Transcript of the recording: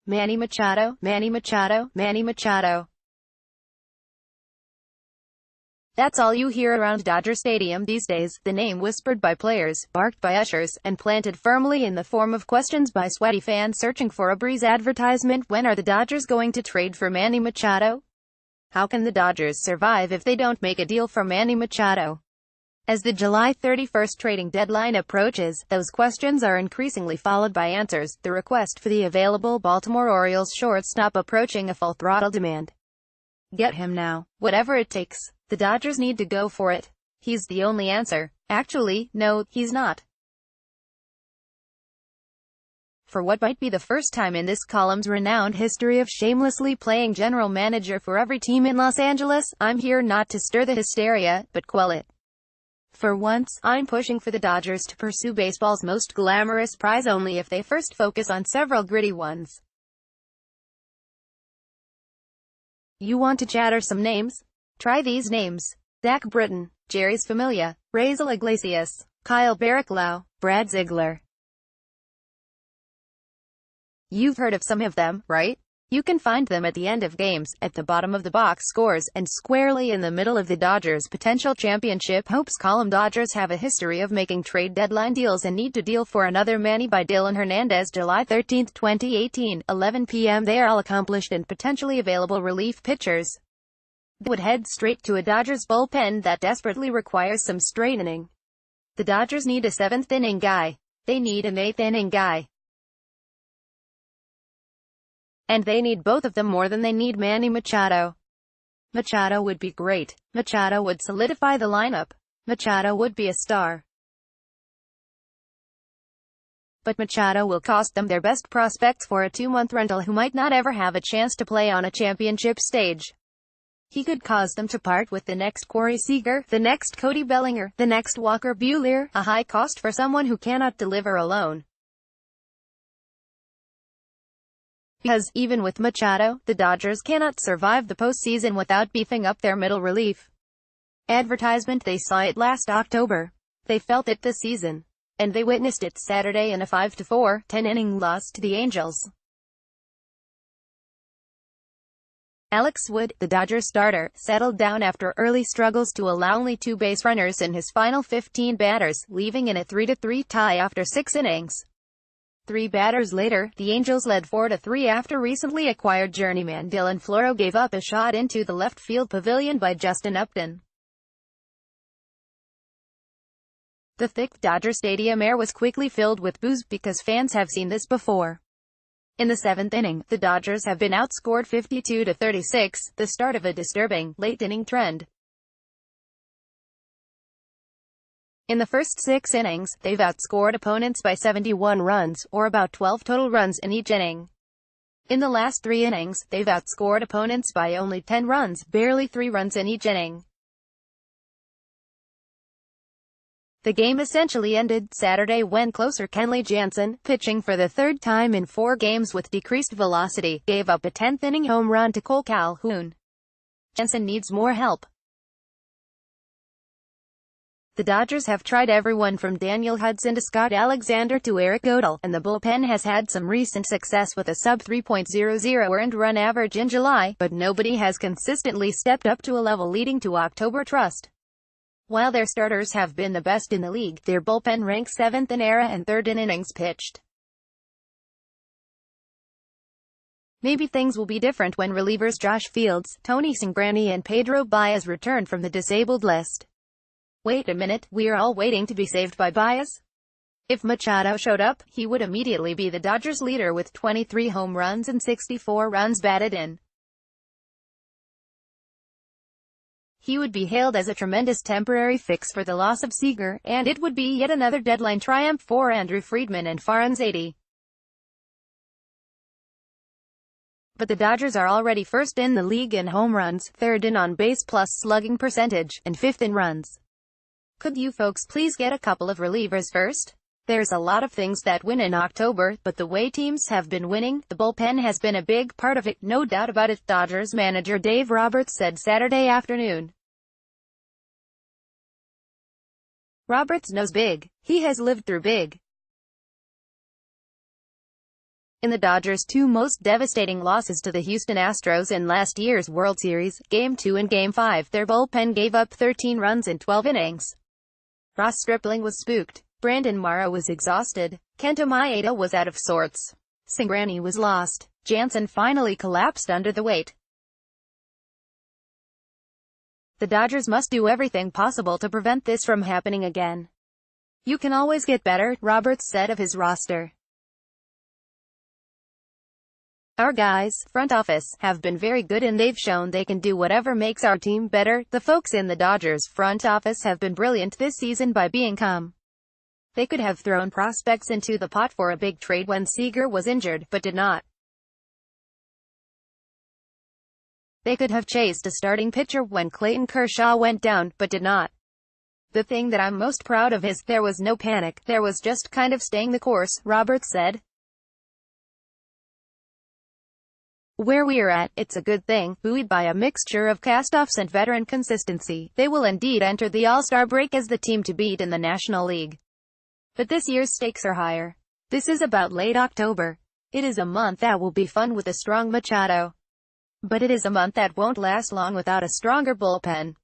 Manny Machado, Manny Machado, Manny Machado. That's all you hear around Dodger Stadium these days, the name whispered by players, barked by ushers, and planted firmly in the form of questions by sweaty fans searching for a breeze advertisement. When are the Dodgers going to trade for Manny Machado? How can the Dodgers survive if they don't make a deal for Manny Machado? As the July 31st trading deadline approaches, those questions are increasingly followed by answers, the request for the available Baltimore Orioles shortstop approaching a full-throttle demand. Get him now. Whatever it takes. The Dodgers need to go for it. He's the only answer. Actually, no, he's not. For what might be the first time in this column's renowned history of shamelessly playing general manager for every team in Los Angeles, I'm here not to stir the hysteria, but quell it. For once, I'm pushing for the Dodgers to pursue baseball's most glamorous prize only if they first focus on several gritty ones. You want to chatter some names? Try these names: Zach Britton, Jerry's Familia, Raisel Iglesias, Kyle Barraclough, Brad Ziegler. You've heard of some of them, right? You can find them at the end of games, at the bottom of the box scores, and squarely in the middle of the Dodgers' potential championship hopes column. Dodgers have a history of making trade deadline deals and need to deal for another Manny by Dylan Hernandez. July 13, 2018, 11 p.m. They are all accomplished and potentially available relief pitchers. They would head straight to a Dodgers bullpen that desperately requires some straightening. The Dodgers need a seventh-inning guy. They need an eighth-inning guy. And they need both of them more than they need Manny Machado. Machado would be great. Machado would solidify the lineup. Machado would be a star. But Machado will cost them their best prospects for a 2-month rental who might not ever have a chance to play on a championship stage. He could cause them to part with the next Corey Seager, the next Cody Bellinger, the next Walker Buehler, a high cost for someone who cannot deliver alone. Because, even with Machado, the Dodgers cannot survive the postseason without beefing up their middle relief. Advertisement. They saw it last October. They felt it this season. And they witnessed it Saturday in a 5-4, 10-inning loss to the Angels. Alex Wood, the Dodgers starter, settled down after early struggles to allow only 2 base runners in his final 15 batters, leaving in a 3-3 tie after 6 innings. 3 batters later, the Angels led 4-3 after recently acquired journeyman Dylan Floro gave up a shot into the left field pavilion by Justin Upton. The thick Dodger Stadium air was quickly filled with boos, because fans have seen this before. In the 7th inning, the Dodgers have been outscored 52-36, the start of a disturbing, late-inning trend. In the first 6 innings, they've outscored opponents by 71 runs, or about 12 total runs in each inning. In the last 3 innings, they've outscored opponents by only 10 runs, barely 3 runs in each inning. The game essentially ended Saturday when closer Kenley Jansen, pitching for the 3rd time in 4 games with decreased velocity, gave up a 10th-inning home run to Cole Calhoun. Jansen needs more help. The Dodgers have tried everyone from Daniel Hudson to Scott Alexander to Eric Odell, and the bullpen has had some recent success with a sub-3.00 earned run average in July, but nobody has consistently stepped up to a level leading to October trust. While their starters have been the best in the league, their bullpen ranks 7th in ERA and 3rd in innings pitched. Maybe things will be different when relievers Josh Fields, Tony Cingrani and Pedro Baez return from the disabled list. Wait a minute, we're all waiting to be saved by Baez? If Machado showed up, he would immediately be the Dodgers leader with 23 home runs and 64 runs batted in. He would be hailed as a tremendous temporary fix for the loss of Seager, and it would be yet another deadline triumph for Andrew Friedman and Farhan Zaidi. But the Dodgers are already 1st in the league in home runs, 3rd in on-base plus slugging percentage, and 5th in runs. Could you folks please get a couple of relievers first? There's a lot of things that win in October, but the way teams have been winning, the bullpen has been a big part of it, no doubt about it, Dodgers manager Dave Roberts said Saturday afternoon. Roberts knows big. He has lived through big. In the Dodgers' two most devastating losses to the Houston Astros in last year's World Series, Game 2 and Game 5, their bullpen gave up 13 runs in 12 innings. Ross Stripling was spooked. Brandon Morrow was exhausted. Kenta Maeda was out of sorts. Cingrani was lost. Jansen finally collapsed under the weight. The Dodgers must do everything possible to prevent this from happening again. "You can always get better," Roberts said of his roster. "Our guys, front office, have been very good and they've shown they can do whatever makes our team better. The folks in the Dodgers front office have been brilliant this season by being calm. They could have thrown prospects into the pot for a big trade when Seager was injured, but did not. They could have chased a starting pitcher when Clayton Kershaw went down, but did not. The thing that I'm most proud of is, there was no panic, there was just kind of staying the course," Roberts said. "Where we're at, it's a good thing." Buoyed by a mixture of cast-offs and veteran consistency, they will indeed enter the All-Star break as the team to beat in the National League. But this year's stakes are higher. This is about late October. It is a month that will be fun with a strong Machado. But it is a month that won't last long without a stronger bullpen.